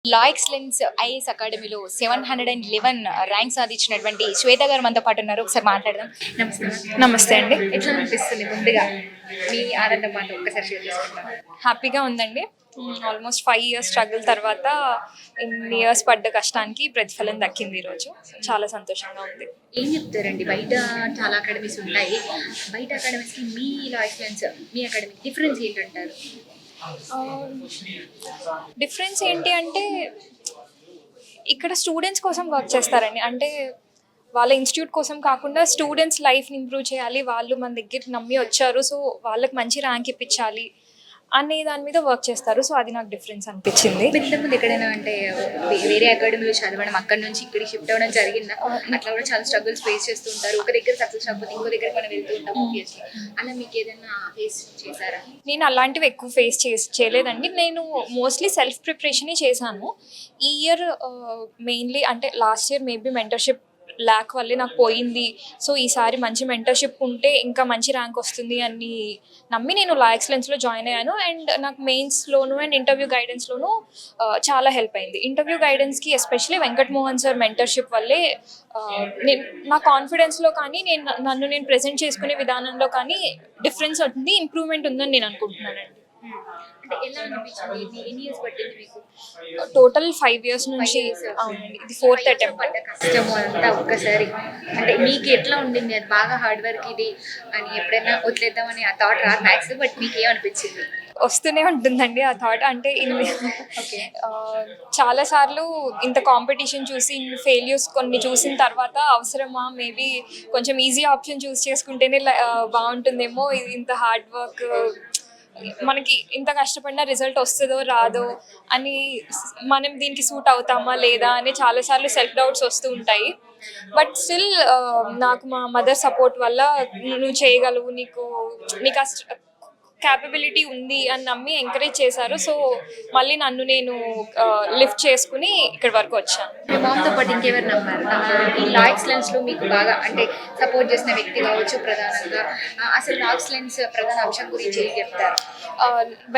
లా Excellence IAS అకాడమీలో 711 rank సాధించినటువంటి శ్వేత గారు మనతో పాటు ఉన్నారు. ఒకసారి మాట్లాడదాం. నమస్తే నమస్తే అండి. ఎట్లా అనిపిస్తుంది ముందుగా మీ ఆనందం మాతో ఒక్కసారి షేర్ చేసుకుంటాం. హ్యాపీగా ఉందండి. ఆల్మోస్ట్ 5 ఇయర్స్ స్ట్రగుల్ తర్వాత ఇన్ని ఇయర్స్ పడ్డ కష్టానికి ప్రతిఫలం దక్కింది ఈరోజు. చాలా సంతోషంగా ఉంది. ఏం చెప్తారండి, బయట చాలా అకాడమీస్ ఉంటాయి, బయట అకాడమీస్కి మీ లా ఎక్సలెన్స్ మీ అకాడమీకి డిఫరెన్స్ ఏంటంటారు? డిఫరెన్స్ ఏంటి అంటే ఇక్కడ స్టూడెంట్స్ కోసం వర్క్ చేస్తారండి. అంటే వాళ్ళ ఇన్స్టిట్యూట్ కోసం కాకుండా స్టూడెంట్స్ లైఫ్ని ఇంప్రూవ్ చేయాలి, వాళ్ళు మన దగ్గర నమ్మి వచ్చారు, సో వాళ్ళకి మంచి ర్యాంక్ ఇప్పించాలి అనే దాని మీద వర్క్ చేస్తారు. సో అది నాకు డిఫరెన్స్ అనిపించింది. ఇంతకుముందు ఎక్కడైనా అంటే వేరే అకాడమీలో చదవడం, అక్కడ నుంచి ఇక్కడికి షిఫ్ట్ అవ్వడం జరిగిందా? అట్లా కూడా చాలా స్ట్రగుల్స్ ఫేస్ చేస్తూ ఉంటారు. ఒక దగ్గర సక్సెస్ అవ్వకపోతే ఇంకో దగ్గర మనం వెళ్తూ ఉంటాం ఆబ్వియస్లీ. అలా మీకు ఏదైనా ఫేస్ చేశారా? నేను అలాంటివి ఎక్కువ ఫేస్ చేయలేదండి. నేను మోస్ట్లీ సెల్ఫ్ ప్రిపరేషనే చేశాను. ఈ ఇయర్ మెయిన్లీ అంటే last year maybe mentorship lakh వల్లే నాకు పోయింది. సో ఈసారి మంచి మెంటర్షిప్ ఉంటే ఇంకా మంచి ర్యాంక్ వస్తుంది అని నమ్మి నేను లా ఎక్సలెన్స్లో జాయిన్ అయ్యాను. అండ్ నాకు మెయిన్స్లోను అండ్ ఇంటర్వ్యూ గైడెన్స్లోనూ చాలా హెల్ప్ అయింది. ఇంటర్వ్యూ గైడెన్స్కి especially Venkat Mohan sir mentorship వల్లే నేను నా కాన్ఫిడెన్స్లో కానీ నన్ను నేను ప్రజెంట్ చేసుకునే విధానంలో కానీ డిఫరెన్స్ ఉంది, ఇంప్రూవ్మెంట్ ఉందని నేను అనుకుంటున్నానండి. అంటే ఎలా అనిపించింది? ఎన్ని ఇయర్స్ పట్టింది మీకు? టోటల్ 5 ఇయర్స్ నుంచి. అవునండి, ఇది 4th అటెంప్ట్. పడ్డ కష్టము అంతా ఒక్కసారి అంటే మీకు ఎట్లా ఉండింది? అది బాగా హార్డ్ వర్క్ ఇది అని ఎప్పుడైనా వదిలేద్దామని ఆ థాట్ రాదు మ్యాథ్స్, బట్ మీకు ఏమనిపించింది? వస్తూనే ఉంటుందండి ఆ థాట్. అంటే చాలాసార్లు ఇంత కాంపిటీషన్ చూసి ఫెయిల్యూర్స్ కొన్ని చూసిన తర్వాత అవసరమా, మేబీ కొంచెం ఈజీ ఆప్షన్ చూస్ చేసుకుంటేనే బాగుంటుందేమో, ఇది ఇంత హార్డ్ వర్క్ మనకి ఇంత కష్టపడినా రిజల్ట్ వస్తుందో రాదో అని, మనం దీనికి సూట్ అవుతామా లేదా అని చాలాసార్లు సెల్ఫ్ డౌట్స్ వస్తూ ఉంటాయి. బట్ స్టిల్ నాకు మా మదర్ సపోర్ట్ వల్ల నువ్వు చేయగలవు, నీకు క్యాపబిలిటీ ఉంది అని నమ్మి ఎంకరేజ్ చేశారు. సో మళ్ళీ నన్ను నేను లిఫ్ట్ చేసుకుని ఇక్కడి వరకు వచ్చాను. మీ మామ్తో పాటు ఇంకెవరు నమ్మారు? ఈ లా ఎక్సలెన్స్లో మీకు బాగా అంటే సపోర్ట్ చేసిన వ్యక్తి కావచ్చు ప్రధానంగా? అసలు లా ఎక్సలెన్స్ ప్రధాన అంశం గురించి ఏం చెప్తారు?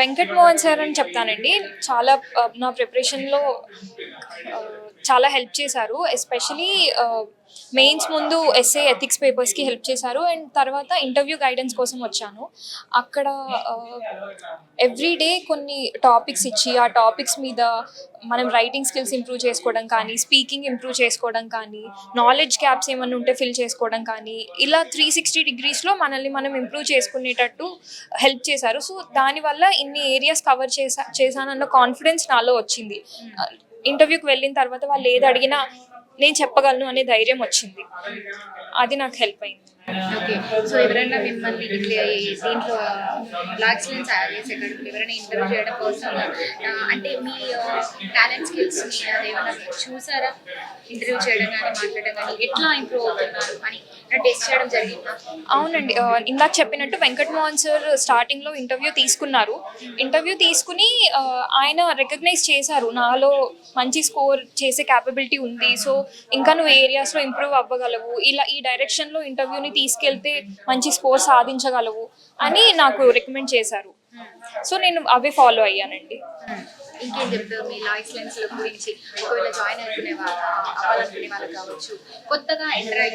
వెంకట్ మోహన్ సార్ అని చెప్తానండి. చాలా నా ప్రిపరేషన్లో చాలా హెల్ప్ చేశారు. ఎస్పెషలీ మెయిన్స్ ముందు ఎస్ఏ ఎథిక్స్ పేపర్స్కి హెల్ప్ చేశారు. అండ్ తర్వాత ఇంటర్వ్యూ గైడెన్స్ కోసం వచ్చాను. అక్కడ ఎవ్రీడే కొన్ని టాపిక్స్ ఇచ్చి ఆ టాపిక్స్ మీద మనం రైటింగ్ స్కిల్స్ ఇంప్రూవ్ చేసుకోవడం కానీ, స్పీకింగ్ ఇంప్రూవ్ చేసుకోవడం కానీ, నాలెడ్జ్ గ్యాప్స్ ఏమైనా ఉంటే ఫిల్ చేసుకోవడం కానీ, ఇలా 360 డిగ్రీస్లో మనల్ని మనం ఇంప్రూవ్ చేసుకునేటట్టు హెల్ప్ చేశారు. సో దానివల్ల ఇన్ని ఏరియాస్ కవర్ చేశానన్న కాన్ఫిడెన్స్ నాలో వచ్చింది. ఇంటర్వ్యూకి వెళ్ళిన తర్వాత వాళ్ళు ఏది అడిగినా నేను చెప్పగలను అనే ధైర్యం వచ్చింది. అది నాకు హెల్ప్ అయింది. ఓకే. సో ఎవరైనా మిమ్మల్ని దీంట్లో లా ఎక్సలెన్స్ ఐఏఎస్ అకాడమీలో ఎవరైనా ఇంటర్వ్యూ చేయడం కోసం అంటే మీ టాలెంట్ స్కిల్స్ని అదేమైనా చూసారా? ఇంటర్వ్యూ చేయడం కానీ మాట్లాడడం కానీ ఎట్లా ఇంప్రూవ్ అవుతున్నారు అని టెస్ట్ చేయడం జరిగిందా? అవునండి, ఇందాక చెప్పినట్టు వెంకట్ మోహన్ సార్ స్టార్టింగ్లో ఇంటర్వ్యూ తీసుకున్నారు. ఇంటర్వ్యూ తీసుకుని ఆయన రికగ్నైజ్ చేశారు, నాలో మంచి స్కోర్ చేసే క్యాపబిలిటీ ఉంది, సో ఇంకా నువ్వు ఏరియాస్లో ఇంప్రూవ్ అవ్వగలవు, ఇలా ఈ డైరెక్షన్లో ఇంటర్వ్యూని తీసుకెళ్తే మంచి స్కోర్ సాధించగలవు అని నాకు రికమెండ్ చేశారు. సో నేను అవే ఫాలో అయ్యానండి. ఇంకేం చెప్తారు మీ లా ఎక్సలెన్స్ల గురించి? ఒకవేళ జాయిన్ అవ్వాలనుకునే వాళ్ళకి కావచ్చు, కొత్తగా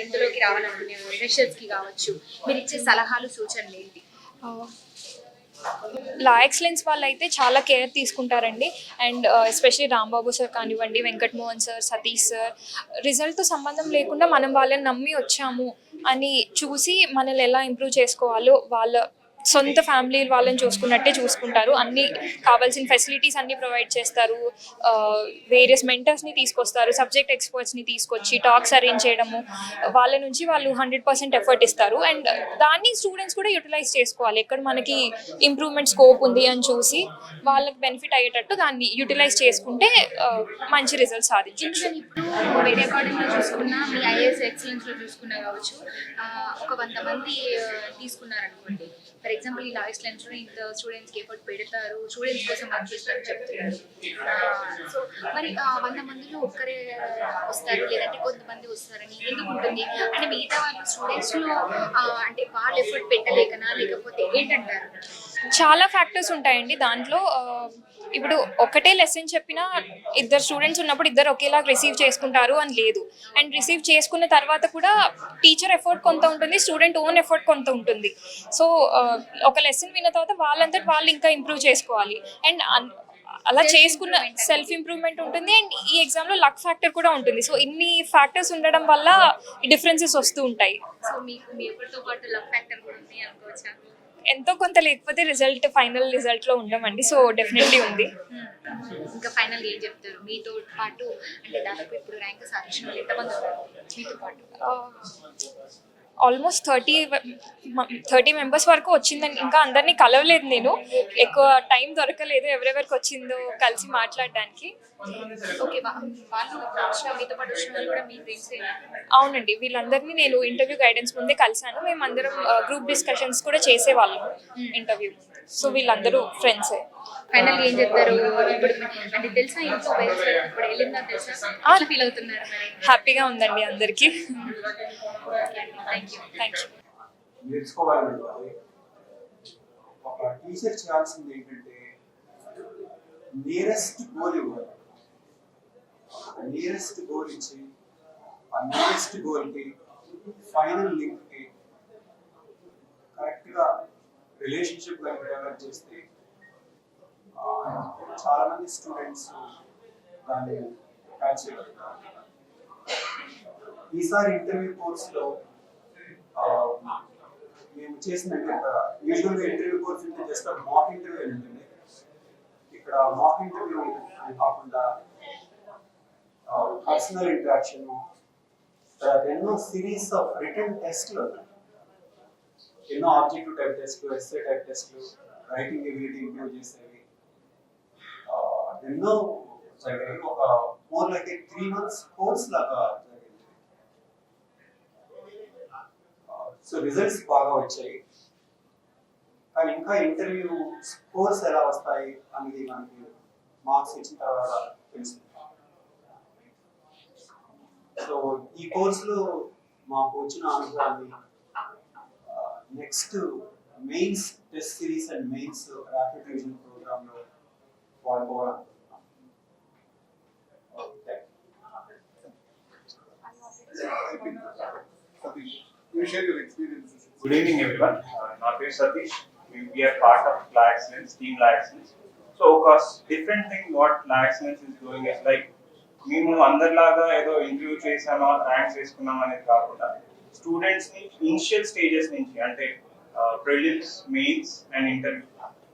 ఇందులోకి రావాలనుకునే ఫ్రెషర్స్కి కావచ్చు, మీరు ఇచ్చే సలహాలు సూచనలు ఏంటి? లా ఎక్సలెన్స్ వాళ్ళు అయితే చాలా కేర్ తీసుకుంటారండి. అండ్ ఎస్పెషలీ రాంబాబు సార్ కానివ్వండి, వెంకట్ మోహన్ సార్, సతీష్ సార్, రిజల్ట్తో సంబంధం లేకుండా మనం వాళ్ళని నమ్మి వచ్చాము అని చూసి మనల్ని ఎలా ఇంప్రూవ్ చేసుకోవాలో వాళ్ళ సొంత ఫ్యామిలీ వాళ్ళని చూసుకున్నట్టే చూసుకుంటారు. అన్ని కావాల్సిన ఫెసిలిటీస్ అన్నీ ప్రొవైడ్ చేస్తారు. వేరియస్ మెంటర్స్ని తీసుకొస్తారు, సబ్జెక్ట్ ఎక్స్పర్ట్స్ని తీసుకొచ్చి టాక్స్ అరేంజ్ చేయడము, వాళ్ళ నుంచి వాళ్ళు 100% ఎఫర్ట్ ఇస్తారు. అండ్ దాన్ని స్టూడెంట్స్ కూడా యూటిలైజ్ చేసుకోవాలి. ఎక్కడ మనకి ఇంప్రూవ్మెంట్ స్కోప్ ఉంది అని చూసి వాళ్ళకి బెనిఫిట్ అయ్యేటట్టు దాన్ని యూటిలైజ్ చేసుకుంటే మంచి రిజల్ట్స్ సాధించవచ్చు. ఇప్పుడు వేరే అకాడమీలో చూసుకున్నా, మీ ఐఏఎస్ ఎక్సలెన్స్లో చూసుకున్నా కావచ్చు, ఒక 100 మంది తీసుకున్నారనుకోండి, ఫర్ ఎగ్జాంపుల్ ఈ లా ఎక్సలెన్స్ లో ఇంత స్టూడెంట్స్ కి ఎఫర్ట్ పెడతారు, స్టూడెంట్స్ కోసం వర్క్ చేస్తారు చెప్తున్నారు. సో మరి 100 మందిలో ఒక్కరే వస్తారు లేదంటే కొంతమంది వస్తారని ఎందుకు ఉంటుంది? అంటే మిగతా వాళ్ళు స్టూడెంట్స్ లో అంటే వాళ్ళు ఎఫర్ట్ పెట్టలేకనా లేకపోతే ఏంటంటారు? చాలా ఫ్యాక్టర్స్ ఉంటాయండి దాంట్లో. ఇప్పుడు ఒకటే లెసన్ చెప్పినా ఇద్దరు స్టూడెంట్స్ ఉన్నప్పుడు ఇద్దరు ఒకేలా రిసీవ్ చేసుకుంటారు అని లేదు. అండ్ రిసీవ్ చేసుకున్న తర్వాత కూడా టీచర్ ఎఫర్ట్ కొంత ఉంటుంది, స్టూడెంట్ ఓన్ ఎఫర్ట్ కొంత ఉంటుంది. సో ఒక లెసన్ విన్న తర్వాత వాళ్ళంతటి వాళ్ళు ఇంకా ఇంప్రూవ్ చేసుకోవాలి. అండ్ అలా చేసుకున్న సెల్ఫ్ ఇంప్రూవ్మెంట్ ఉంటుంది. అండ్ ఈ ఎగ్జామ్లో లక్ ఫ్యాక్టర్ కూడా ఉంటుంది. సో ఇన్ని ఫ్యాక్టర్స్ ఉండడం వల్ల ఈ డిఫరెన్సెస్ వస్తూ ఉంటాయి. సో మీకు మీ ఎవరితో పాటు లక్ ఫ్యాక్టర్ కూడా ఉంది అనుకోవచ్చా? ఎంతో కొంత, లేకపోతే ఫైనల్ రిజల్ట్లో ఉండమండి. సో డెఫినెట్లీ ఉంది. ఇంకా ఫైనల్ ఏం చెప్తారు? మీతో పాటు అంటే దాదాపు ఇప్పుడు ర్యాంక్ సాధించిన వాళ్ళు ఎంతమంది ఉన్నారు మీతో పాటు? ఆల్మోస్ట్ 30 మెంబర్స్ వరకు వచ్చిందండి. ఇంకా అందరినీ కలవలేదు నేను, ఎక్కువ టైం దొరకలేదు ఎవరెవరికి వచ్చిందో కలిసి మాట్లాడడానికి. ఓకే, వాళ్ళు మీతో పాటు వచ్చిన వాళ్ళు కూడా మీ ఫ్రెండ్స్? అవునండి, వీళ్ళందరినీ నేను ఇంటర్వ్యూ గైడెన్స్ ముందే కలిసాను. మేమందరం గ్రూప్ డిస్కషన్స్ కూడా చేసేవాళ్ళం ఇంటర్వ్యూ ముందు. సో వీళ్ళందరూ ఫ్రెండ్సే. ఫైనల్ ఏం చెప్తారు? ఇప్పుడు అంటే తెలుసా ఇంట్లో పేరెంట్స్ ఇప్పుడు వెళ్ళిందా తెలుసా? ఫీల్ అవుతున్నారు మరి? హ్యాపీగా ఉందండి అందరికీ. Thank you. నేర్చుకోవాలంటే ఒక టీచర్ చేయాల్సింది ఏంటంటే నియరెస్ట్ గోల్ ఇవ్వాలి. నియరెస్ట్ గోల్ ఇచ్చి ఆ నియరెస్ట్ గోల్కి ఫైనల్ లింక్కి కరెక్ట్గా రిలేషన్షిప్ కనుక డెవలప్ చేస్తే చాలా మంది స్టూడెంట్స్ దాన్ని క్యాచ్ చేయగలుగుతారు. ఈసారి ఇంటర్వ్యూ కోర్సులో మేము చేసిన యూజువల్గా ఇంటర్వ్యూ కోర్స్ అంటే జస్ట్ మాక్ ఇంటర్వ్యూ ఉంటుంది. ఇక్కడ మాక్ ఇంటర్వ్యూ కాకుండా పర్సనల్ ఇంటరాక్షన్, ఎన్నో సిరీస్ ఆఫ్ రిటన్ టెస్ట్లు ఉన్నాయి. ఎన్నో ఆబ్జెక్టివ్ టైప్ టెస్ట్లు, ఎస్ఏ టైప్ టెస్ట్లు, రైటింగ్ ఎబిలిటీ ఇంప్రూవ్ చేసేవి ఎన్నో జరిగాయి. ఒక మోర్ లైక్ 3 months కోర్స్ లాగా జరిగింది. సో రిజల్ట్స్ బాగా వచ్చాయి. కానీ ఇంకా ఇంటర్వ్యూ స్కోర్స్ ఎలా వస్తాయి అనేది మనకి మార్క్స్ ఇచ్చిన తర్వాత తెలుస్తుంది. సో ఈ కోర్సులో మాకు వచ్చిన అనుభవాన్ని next mains test series and mains rapid revision programme లో వాడుకోవాలనుకుంటున్నాం. You share your experiences. Good evening, everyone. My name is Satish. We are part of La Excellence, Team La Excellence. So, cause different thing what La Excellence is doing is like, మేము అందరిలాగా ఏదో interview చేసామా ranks వేసుకున్నాం అనేది కాకుండా students ని initial stages నుంచి అంటే prelims, mains and interview.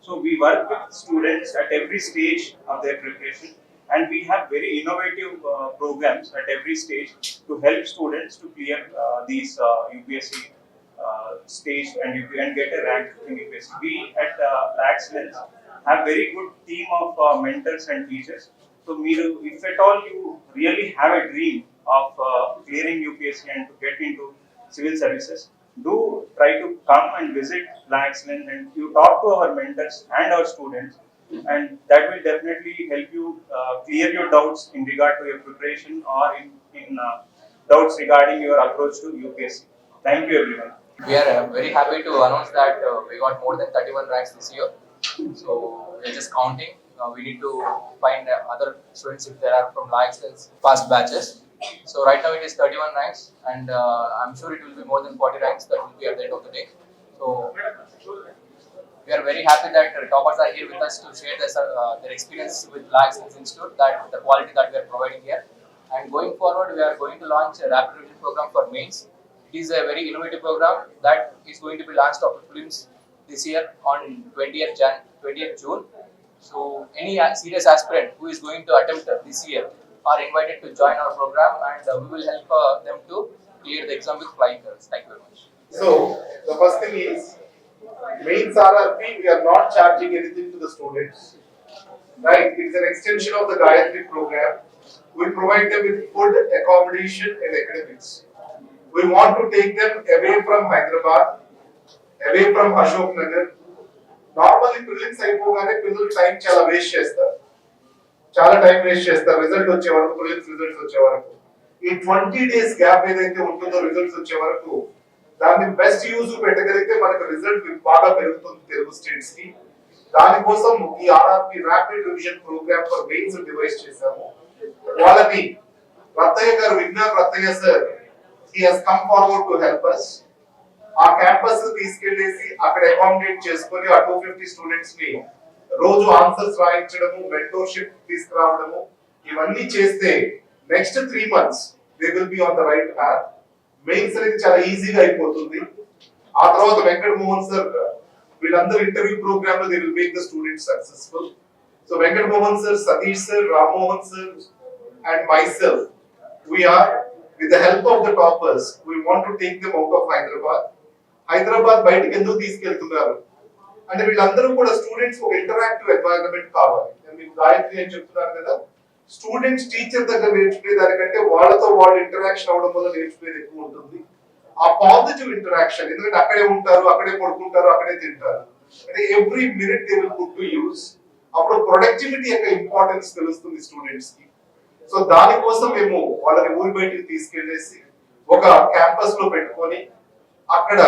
So we work with students at every stage of their preparation. And we have very innovative programs at every stage to help students to clear these UPSC stage and get a rank in UPSC. We at La Excellence have very good team of mentors and teachers. So, if at all you really have a dream of clearing UPSC and to get into civil services, do try to come and visit La Excellence and you talk to our mentors and our students. And that will definitely help you clear your doubts in regard to your preparation or in doubts regarding your approach to UPSC. Thank you, everyone. We are very happy to announce that we got more than 31 ranks this year. So we are just counting. We need to find other students if there are from La Excellence past batches. So right now it is 31 ranks, and I'm sure it will be more than 40 ranks that will be at the end of the day. So we are very happy that toppers are here with us to share their experience with La Excellence Institute, that the quality that we are providing here. And going forward, we are going to launch a rapid revision program for mains. It is a very innovative program that is going to be launched after prelims this year on 20th June. So any serious aspirant who is going to attempt this year are invited to join our program, and we will help them to clear the exam with flying colors. Thank you very much. So the first thing is, mains RRP, we are not charging anything to the students, right? It's an extension of the Gayatri program. We provide them with food, accommodation and academics. We want to take them away from Hyderabad, away from Ashok Nagar. Normally prelims అయిపోగానే పిల్లలు time చాలా waste చేస్తారు, చాలా time waste చేస్తారు result వచ్చే వరకు, prelims results వచ్చే వరకు. ఈ 20 days గ్యాప్ ఏదైతే ఉంటుందో రిజల్ట్స్ వచ్చే వరకు, దాన్ని బెస్ట్ యూజ్ పెట్టగలిగితే మనకు రిజల్ట్ బాగా పెరుగుతుంది తెలుగు స్టేట్స్ కి. దానికోసం ఈ RRP rapid revision programme for mains devise చేశాము. వాళ్ళని రత్తయ్య గారు, Vignan Rattaiah sir, he has come forward to help us. ఆ క్యాంపస్ తీసుకెళ్లేసి అక్కడ అకామిడేట్ చేసుకొని ఆ 250 స్టూడెంట్స్ ని రోజు ఆన్సర్స్ రాయించడము, మెంటోర్షిప్ తీసుకురావడము, ఇవన్నీ చేస్తే next 3 months they will be on the right path. Mains అనేది చాలా ఈజీగా అయిపోతుంది. ఆ తర్వాత వెంకట మోహన్ సార్ వీళ్ళందరూ ఇంటర్వ్యూ ప్రోగ్రామ్ లో they will make the students successful. So Venkata Mohan sir, Satish sir, Ram Mohan sir and myself, we are, with the help of the toppers, we want to take them out of Hyderabad బయటకు ఎందుకు తీసుకెళ్తున్నారు అంటే వీళ్ళందరూ కూడా స్టూడెంట్స్ ఒక interactive environment కావాలి. నేను మీకు గాయత్రి అని చెప్తున్నాను కదా, స్టూడెంట్స్ టీచర్ దగ్గర నేర్చుకునే దానికంటే వాళ్ళతో వాళ్ళు ఇంటరాక్షన్ అవడం వల్ల నేర్చుకునేది ఎక్కువ ఉంటుంది. ఆ పాజిటివ్ ఇంటరాక్షన్, ఎందుకంటే అక్కడే ఉంటారు, అక్కడే పడుకుంటారు, అక్కడే తింటారు, అంటే every minute they will put to use. అప్పుడు ప్రొడక్టివిటీ యొక్క ఇంపార్టెన్స్ తెలుస్తుంది స్టూడెంట్స్ కి. సో దానికోసం మేము వాళ్ళని ఊరి బయటికి తీసుకెళ్లేసి ఒక క్యాంపస్ లో పెట్టుకొని అక్కడ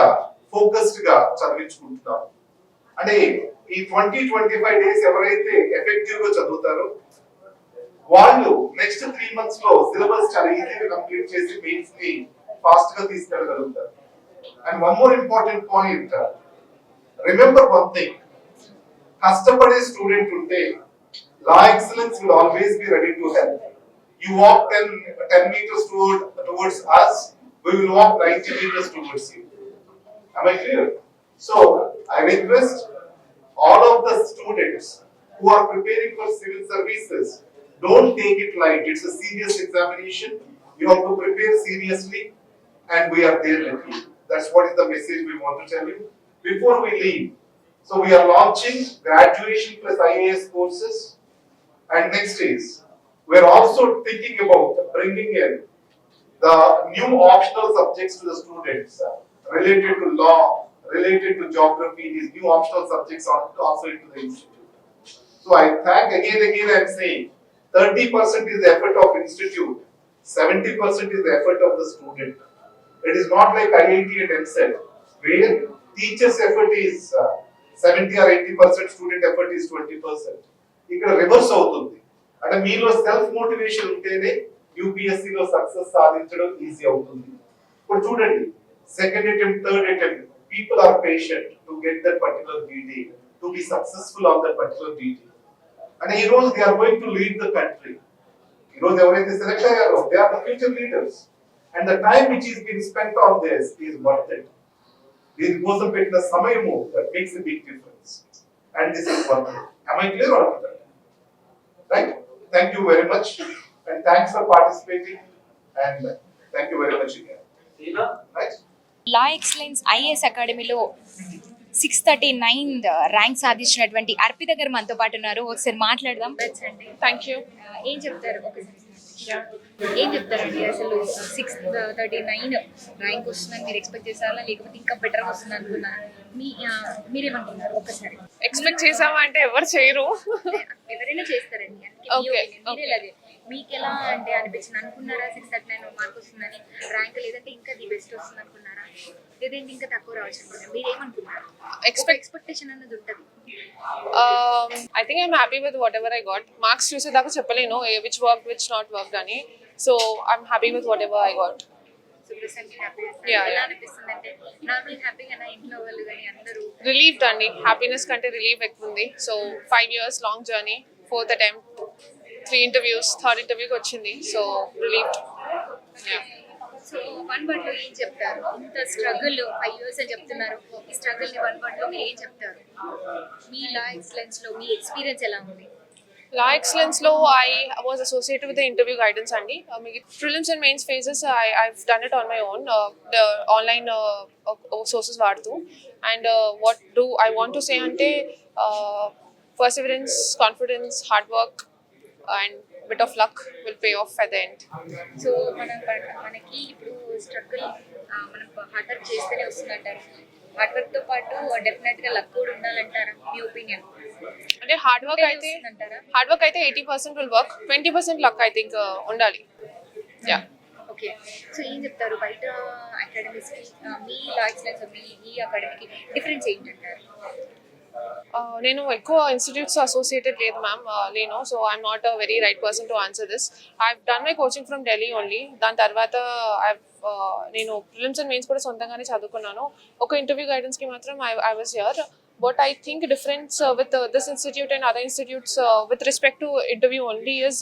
ఫోకస్డ్ గా చదివించుకుంటున్నాం. అంటే ఈ 20-25 days ఎవరైతే ఎఫెక్టివ్ గా చదువుతారో వాళ్ళు నెక్స్ట్ 3 months లో సిలబస్ చాలా ఈజీగా కంప్లీట్ చేసి మెయిన్స్ ని ఫాస్ట్ గా తీసుకెళ్ళగలుగుతారు. And one more important point, remember one thing, కష్టపడే స్టూడెంట్ ఉంటే La Excellence will always be ready to help. You walk 10 meters towards us, we will walk 90 meters towards you. Am I clear? So I request all of the students who are preparing for civil services, don't take it light. It's a serious examination. You have to prepare seriously, and we are there with you. That's what is the message we want to tell you before we leave. So we are launching graduation plus IAS courses, and next is we are also thinking about bringing in the new optional subjects to the students related to law, related to geography. These new optional subjects are also into the institute. So I thank again I am saying 30% is the effort of institute, 70% is the effort of the student. It is not like IIT and MCET where teachers effort is 70 or 80%, student effort is 20%. ఇక్కడ reverse అవుతుంది. అంటే మీలో self motivation ఉంటేనే UPSC లో success సాధించడం easy అవుతుంది. ఇప్పుడు చూడండి, second attempt, third attempt, people are patient to get that particular DD, to be successful on that particular DD. అంటే ఈ రోజు they are going to lead the country. ఈ రోజు ఎవరైతే సెలెక్ట్ అయ్యారో they are the future leaders, and the time which is been spent on this is worth it. దీనికోసం పెట్టిన సమయము that makes a big difference, and this is worth it. Am I clear on that? Right? Thank you very much, and thanks for participating, and thank you very much again. Right? Law Excellence IAS అకాడమీలో 639 rank సాధించినటువంటి అర్పిత గారు మనతో పాటు ఉన్నారు. ఒకసారి మాట్లాడదాం. Thank you. ఏం చెప్తారు, ఏం చెప్తారండి? అసలు 639 ర్యాంక్ వస్తుందని మీరు ఎక్స్పెక్ట్ చేశారా, లేకపోతే ఇంకా బెటర్ వస్తుంది అనుకున్నారా? మీరేమనుకున్నారు? ఒకసారి ఎక్స్పెక్ట్ చేసామా అంటే ఎవరు చేయరు. ఎవరైనా చేస్తారండి. మీరేలాగే మీకు ఎలా అంటే అనిపించింది? అనుకున్నారా 639 మార్క్ వస్తుందని ర్యాంక్, లేదంటే ఇంకా ది బెస్ట్ వస్తుంది అనుకున్నారా, లేదంటే ఇంకా తక్కువ రావచ్చు అనుకున్నారా? మీరేమనుకున్నారు? ఎక్స్పెక్టేషన్ అన్నది ఉంటుంది. I think I'm happy with whatever I got. Marks చూసేదాకా చెప్పలేను which worked, which not worked అని. So I'm happy with whatever I got. So presently happy. Yeah. ఎలా అనిపిస్తుంది అంటే నార్మల్ హ్యాపీగా ఇంట్లో వాళ్ళు కానీ అందరూ? Relieved అండి, హ్యాపీనెస్ కంటే రిలీవ్ ఎక్కువ ఉంది. So 5 years long journey, 4th attempt, 3 interviews, 3rd interview వచ్చింది. So relieved. Yeah. So one word లో ఏం చెప్తారు? ఇంత స్ట్రగుల్ 5 years అని చెప్తున్నారు. ఈ స్ట్రగుల్ ని వన్ వర్డ్ లో మీరు ఏం చెప్తారు? మీ లా ఎక్సలెన్స్ లో మీ ఎక్స్పీరియన్స్ ఎలా ఉంది? Law Excellence లో I was associated with the interview guidance అండి. Prelims and mains phases I've done it on my own, the online sources వాడుతూ. And what do I want to say అంటే perseverance, confidence, hard work and bit of luck will pay off at the end. So మనకి ఇప్పుడు struggle మనం hard work చేస్తేనే వస్తుందంటారు. Hard work తో పాటు definite గా luck కూడా ఉండాలంటారా మీ ఒపీనియన్? అంటే హార్డ్ వర్క్ అయితే 80% will work, 20% luck I think ఉండాలి. యా. ఓకే. సో ఏం చెప్తారు బయట అకాడమీస్ కి మీ లా ఎక్సలెన్స్ మీ ఈ అకాడమీకి డిఫరెన్స్ ఏంటంటారు? నేను ఎక్కువ ఇన్స్టిట్యూట్స్ అసోసియేటెడ్ లేదు మ్యామ్, లేను. So I'm not a very right person to answer this. I done my coaching from Delhi only. దాని తర్వాత నేను ప్రిలిమ్స్ అండ్ మెయిన్స్ కూడా సొంతంగానే చదువుకున్నాను. ఒక ఇంటర్వ్యూ గైడెన్స్కి మాత్రం I was here. But I think difference with this institute and other institutes with respect to interview only is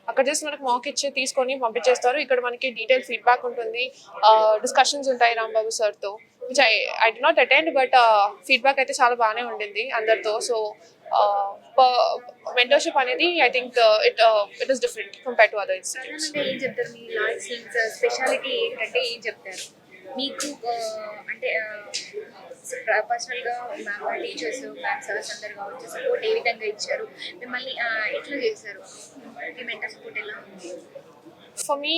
అక్కడ just మనకు మాక్ ఇచ్చి తీసుకొని పంపించేస్తారు. ఇక్కడ మనకి డీటెయిల్ ఫీడ్బ్యాక్ ఉంటుంది, డిస్కషన్స్ ఉంటాయి రాంబాబు సార్తో, which I did not attend, but feedback అయితే చాలా బాగానే ఉండింది అందరితో. సో మెంటర్షిప్ అనేది I think it is different compare to other institutes. ప్రధానంగా ఏం చెప్తారు మీ లా ఎక్సలెన్స్ స్పెషాలిటీ ఏంటంటే ఏం చెప్తారు మీకు? అంటే పర్సనల్గా మ్యామ్ టీచర్స్ మ్యామ్ సార్స్ అందరు కావచ్చు సపోర్ట్ ఏ విధంగా ఇచ్చారు మిమ్మల్ని, ఎట్లా చేశారు, మీ మెంటర్ సపోర్ట్ ఎలా ఉంది? ఫర్ మీ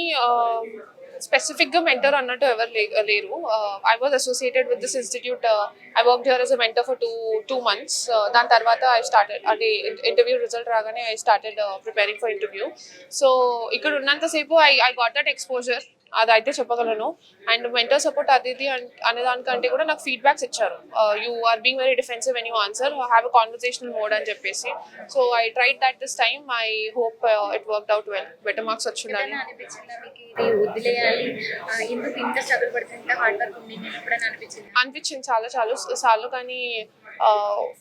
స్పెసిఫిక్గా మెంటర్ అన్నట్టు ఎవరు లేరు. I was associated with this institute. I work here as a mentor for two months. దాని తర్వాత ఐ స్టార్టెడ్, అంటే ఇంటర్వ్యూ రిజల్ట్ రాగానే I started preparing for interview. So ఇక్కడ ఉన్నంతసేపు ఐ గాట్ దట్ ఎక్స్పోజర్, అది అయితే చెప్పగలను. అండ్ మెంటర్ సపోర్ట్ అది ఇది అనే దానికంటే కూడా నాకు ఫీడ్బ్యాక్స్ ఇచ్చారు. You are being very defensive when you answer, have a conversational mode అని చెప్పేసి. So I tried that this time. I hope it worked out well, better marks వచ్చిందని. అనిపించిందా మీకు ఇది వదిలేయాలి, ఎందుకు ఇంత స్ట్రగుల్ పడుతుంటే హార్డ్ వర్క్ ఉంది నేను ఎప్పుడైనా అనిపించింది చాలా సార్లు. కానీ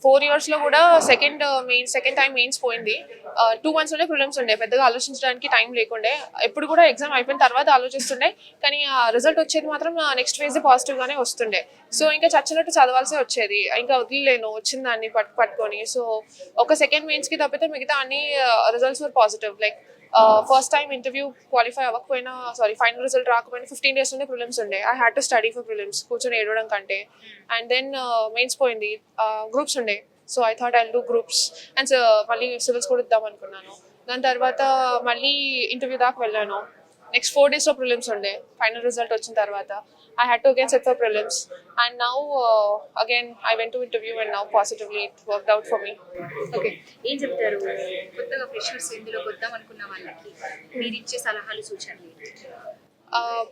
4 yearsలో కూడా సెకండ్ టైం మెయిన్స్ పోయింది. 2 months ఉండే ప్రిలిమ్స్ ఉండే, పెద్దగా ఆలోచించడానికి టైం లేకుండే. ఎప్పుడు కూడా ఎగ్జామ్ అయిపోయిన తర్వాత ఆలోచిస్తుండే, కానీ ఆ రిజల్ట్ వచ్చేది మాత్రం నెక్స్ట్ ఫేజ్ పాజిటివ్గానే వస్తుండే. సో ఇంకా చచ్చినట్టు చదవాల్సి వచ్చేది, ఇంకా వదిలేను వచ్చిన దాన్ని పట్టుకొని. సో ఒక సెకండ్ మెయిన్స్కి తప్పితే మిగతా అన్ని results were positive. Like first time interview qualify అవ్వకపోయినా, ఫైనల్ రిజల్ట్ రాకపోయినా 15 days ఉండే ప్రిలిమ్స్ ఉండే. I had to study for prelims, కూర్చొని ఏడవడం కంటే. అండ్ దెన్ మెయిన్స్ పోయింది, గ్రూప్స్ ఉండే. So I thought I'll do groups and మళ్ళీ సివిల్స్ కూడా ఇద్దాం అనుకున్నాను. దాని తర్వాత మళ్ళీ ఇంటర్వ్యూ దాకా వెళ్ళాను. నెక్స్ట్ 4 days ప్రిలిమ్స్ ఉండే. ఫైనల్ రిజల్ట్ వచ్చిన తర్వాత I had to again sit for prelims, and now again I went to interview, and now positively it worked out for me. Okay. ఏం చెప్తారు కొత్తగా ఫ్రెషర్స్ ఇందులో వద్దాం అనుకున్న వాళ్ళకి మీరు ఇచ్చే సలహాలు సూచనలు?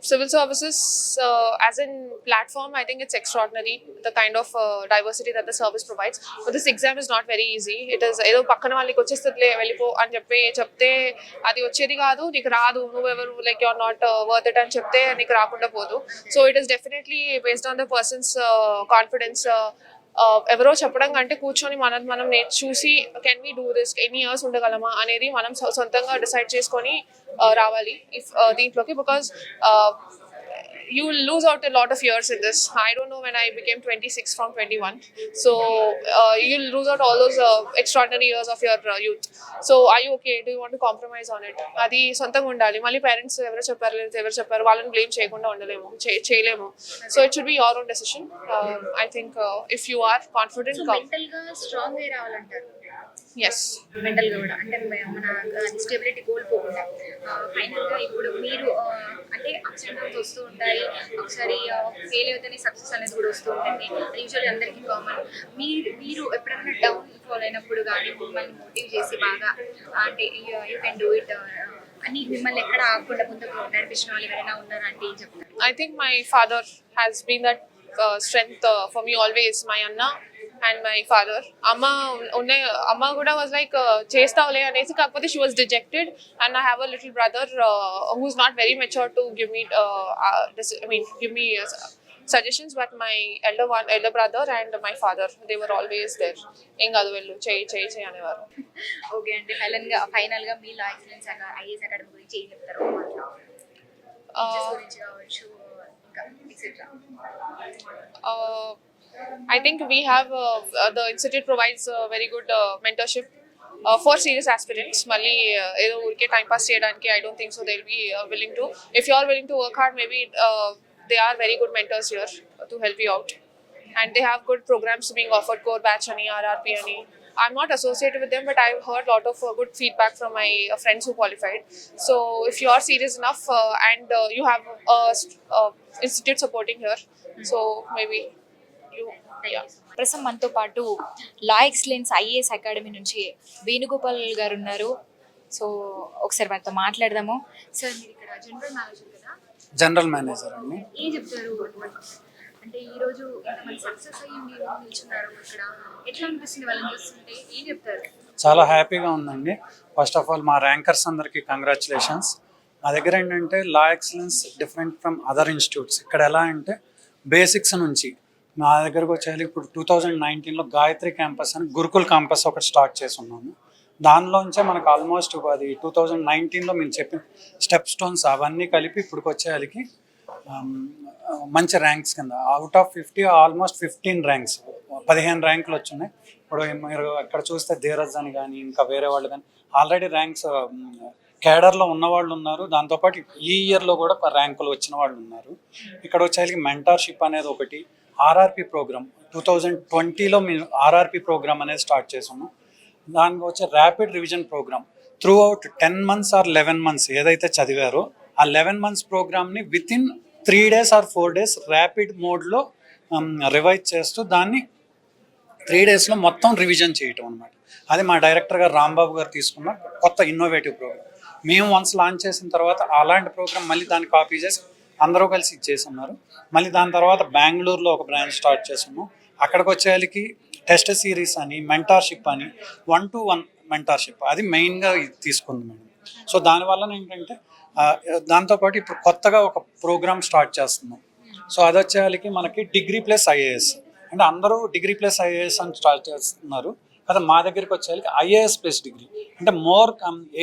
Civil services as in platform, I think it's extraordinary, the kind of diversity that the service provides. But this exam is not very easy. It is ఏదో పక్కన వాళ్ళకి వచ్చేస్తుందిలే వెళ్ళిపో అని చెప్తే అది వచ్చేది కాదు, నీకు రాదు, నువ్వెవరు, like you're not worth it అని చెప్తే నీకు రాకుండా పోదు. So it is definitely based on the person's confidence. ఎవరో చెప్పడం కంటే కూర్చొని మనం చూసి కెన్ వీ డూ దిస్, ఎన్ని ఇయర్స్ ఉండగలమా అనేది మనం సొంతంగా డిసైడ్ చేసుకొని రావాలి దీంట్లోకి. Because you will lose out a lot of years in this. I don't know when I became 26 from 21. So you'll lose out all those extraordinary years of your youth. So are you okay? Do you want to compromise on it? అది సొంతంగా ఉండాలి. మళ్ళీ parents ఎవరు చెప్పారు వాళ్ళని blame చేయకుండా ఉండలేము, చేయలేము. So it should be your own decision. I think if you are confident, mental గా స్ట్రాంగ్ అయి రావాలంటారు. yes. మెంటల్ గా కూడా అంటే మన స్టెబిలిటీ కోల్పోకుండా ఫైనల్గా ఇప్పుడు మీరు అంటే అప్స్ అండ్ డౌన్స్ వస్తూ ఉంటాయి, ఒకసారి ఫెయిల్ అవుతేనే సక్సెస్ అనేది కూడా వస్తూ ఉంటుంది, అది యూజువల్లీ అందరికీ కామన్. మీరు ఎప్పుడైనా డౌన్ ఫాల్ అయినప్పుడు కానీ మిమ్మల్ని మోటివ్ చేసి బాగా అంటే యూ కెన్ డూ ఇట్ అని మిమ్మల్ని ఎక్కడ ఆగకుండా ముందుకు నడిపించిన వాళ్ళు ఎవరైనా ఉన్నారా అంటే ఏం చెప్తారు? I think my father has been that strength for me always. My Anna and my father. Amma kuda was like chestavale anesi, kaapothe she was dejected, and I have a little brother who's not very mature to give me suggestions, but my elder brother and my father, they were always there. Engadu vellu chey అనేవారు. Okay. అంటే final గా మీ La Excellence IAS academy గురించి ఏం చెప్తారు? గురించి కావచ్చు ఇంకా etcetera. I think we have the institute provides very good mentorship for serious aspirants. Malli edo urke time pass cheyadaniki I don't think so they'll be willing to. If you are willing to work hard, maybe they are very good mentors here to help you out, and they have good programs being offered, core batch ani, RRP ani. I'm not associated with them, but I've heard a lot of good feedback from my friends who qualified. So if you are serious enough and you have a institute supporting here, so maybe you ప్రస్తుతం మనతో పాటు లా Excellence IAS academy నుంచి వేణుగోపాల్ గారు ఉన్నారు. So ఒకసారి వారితో మాట్లాడదాము. Sir మీరు ఇక్కడ జనరల్ మేనేజర్ కదా? జనరల్ మేనేజర్ అండి. ఏం చెప్తారు అంటే ఈ రోజు ఇంతమంది సక్సెస్ అయ్యి మీరు నిల్చున్నారు ఇక్కడ, ఎట్లా అనిపిస్తుంది వాళ్ళని చూస్తుంటే, ఏం చెప్తారు? చాలా హ్యాపీగా ఉందండి. ఫస్ట్ ఆఫ్ ఆల్ మా ర్యాంకర్స్ అందరికీ కంగ్రాచులేషన్స్. మా దగ్గర ఏంటంటే La Excellence different from other institutes. ఇక్కడ ఎలా అంటే బేసిక్స్ నుంచి మా దగ్గరకు వచ్చేది ఇప్పుడు 2019లో గాయత్రి క్యాంపస్ అని గురుకుల్ క్యాంపస్ ఒకటి స్టార్ట్ చేసి ఉన్నాము. దానిలోంచే మనకు ఆల్మోస్ట్ అది 2019లో మేము చెప్పిన స్టెప్ స్టోన్స్ అవన్నీ కలిపి ఇప్పటికి వచ్చేయాలికి మంచి ర్యాంక్స్ కింద అవుట్ ఆఫ్ 50 ఆల్మోస్ట్ 15 ర్యాంక్స్ 15 ర్యాంకులు వచ్చినాయి. ఇప్పుడు మీరు అక్కడ చూస్తే ధీరజ్ అని కానీ ఇంకా వేరే వాళ్ళు కానీ ఆల్రెడీ ర్యాంక్స్ క్యాడర్లో ఉన్నవాళ్ళు ఉన్నారు. దాంతోపాటు ఈ ఇయర్లో కూడా ర్యాంకులు వచ్చిన వాళ్ళు ఉన్నారు. ఇక్కడ వచ్చేసరికి మెంటార్షిప్ అనేది ఒకటి, ఆర్ఆర్పి ప్రోగ్రామ్ 2020లో మేము ఆర్ఆర్పి ప్రోగ్రామ్ అనేది స్టార్ట్ చేసాము. దానికి వచ్చే rapid revision programme throughout 10 months or 11 months ఏదైతే చదివారో ఆ 11 months ప్రోగ్రామ్ని within 3 days or 4 days rapid మోడ్లో రివైజ్ చేస్తూ దాన్ని 3 daysలో మొత్తం రివిజన్ చేయటం అనమాట. అది మా డైరెక్టర్ గారు రాంబాబు గారు తీసుకున్న కొత్త ఇన్నోవేటివ్ ప్రోగ్రామ్. మేము వన్స్ లాంచ్ చేసిన తర్వాత అలాంటి ప్రోగ్రామ్ మళ్ళీ దాన్ని కాపీ చేసి అందరూ కలిసి ఇచ్చేసి ఉన్నారు. మళ్ళీ దాని తర్వాత బెంగళూరులో ఒక బ్రాంచ్ స్టార్ట్ చేస్తున్నాం. అక్కడికి వచ్చేసరికి టెస్ట్ సిరీస్ అని, మెంటార్షిప్ అని, 1-to-1 మెంటార్షిప్ అది మెయిన్గా తీసుకుంది మేడం. సో దానివల్ల ఏంటంటే దాంతోపాటు ఇప్పుడు కొత్తగా ఒక ప్రోగ్రామ్ స్టార్ట్ చేస్తున్నాం. సో అది వచ్చేసరికి మనకి డిగ్రీ ప్లస్ ఐఏఎస్ అంటే అందరూ డిగ్రీ ప్లస్ ఐఏఎస్ అని స్టార్ట్ చేస్తున్నారు కదా. మా దగ్గరికి వచ్చేసరికి ఐఏఎస్ ప్లస్ డిగ్రీ అంటే more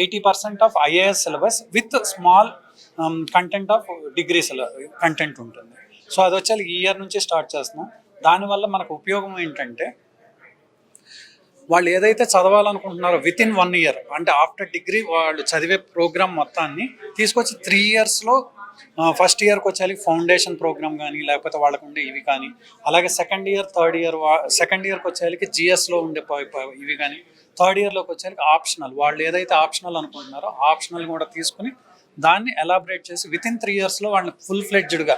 80% of IAS syllabus with small content of degree content ఉంటుంది. సో అది వచ్చేసరికి ఈ ఇయర్ నుంచి స్టార్ట్ చేస్తున్నాం. దానివల్ల మనకు ఉపయోగం ఏంటంటే వాళ్ళు ఏదైతే చదవాలనుకుంటున్నారో వితిన్ 1 year అంటే ఆఫ్టర్ డిగ్రీ వాళ్ళు చదివే ప్రోగ్రామ్ మొత్తాన్ని తీసుకొచ్చి 3 yearsలో ఫస్ట్ ఇయర్కి వచ్చేసరికి ఫౌండేషన్ ప్రోగ్రామ్ కానీ లేకపోతే వాళ్ళకు ఉండే ఇవి కానీ, అలాగే సెకండ్ ఇయర్కి వచ్చేసరికి జిఎస్లో ఉండే ఇవి కానీ, థర్డ్ ఇయర్లోకి వచ్చేసరికి ఆప్షనల్ వాళ్ళు ఏదైతే ఆప్షనల్ అనుకుంటున్నారో ఆప్షనల్ కూడా తీసుకుని దాన్ని ఎలాబరేట్ చేసి వితిన్ 3 yearsలో వాళ్ళని ఫుల్ ఫ్లెడ్జ్డ్గా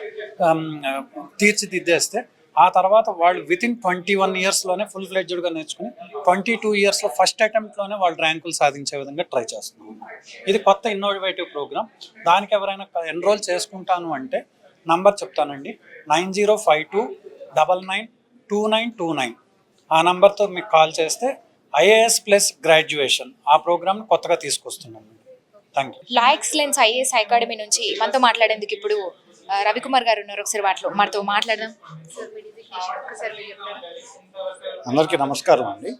తీర్చిదిద్దేస్తే ఆ తర్వాత వాళ్ళు వితిన్ 21 yearsలోనే ఫుల్ ఫ్లెడ్జ్డ్గా నేర్చుకుని 22 yearsలో ఫస్ట్ అటెంప్ట్లోనే వాళ్ళు ర్యాంకులు సాధించే విధంగా ట్రై చేస్తున్నాం. ఇది కొత్త ఇన్నోవేటివ్ ప్రోగ్రామ్. దానికి ఎవరైనా ఎన్రోల్ చేసుకుంటాను అంటే నంబర్ చెప్తానండి, 9052992929 ఆ నంబర్తో మీకు కాల్ చేస్తే ఐఏఎస్ ప్లస్ గ్రాడ్యుయేషన్ ఆ ప్రోగ్రామ్ని కొత్తగా తీసుకొస్తున్నాం. Thank you. Law Excellence IAS academy నుంచి మనతో మాట్లాడేందుకు ఇప్పుడు రవికుమార్ గారు ఉన్నారు. ఒకసారి మనతో మాట్లాడదాం. అందరికీ నమస్కారం అండి.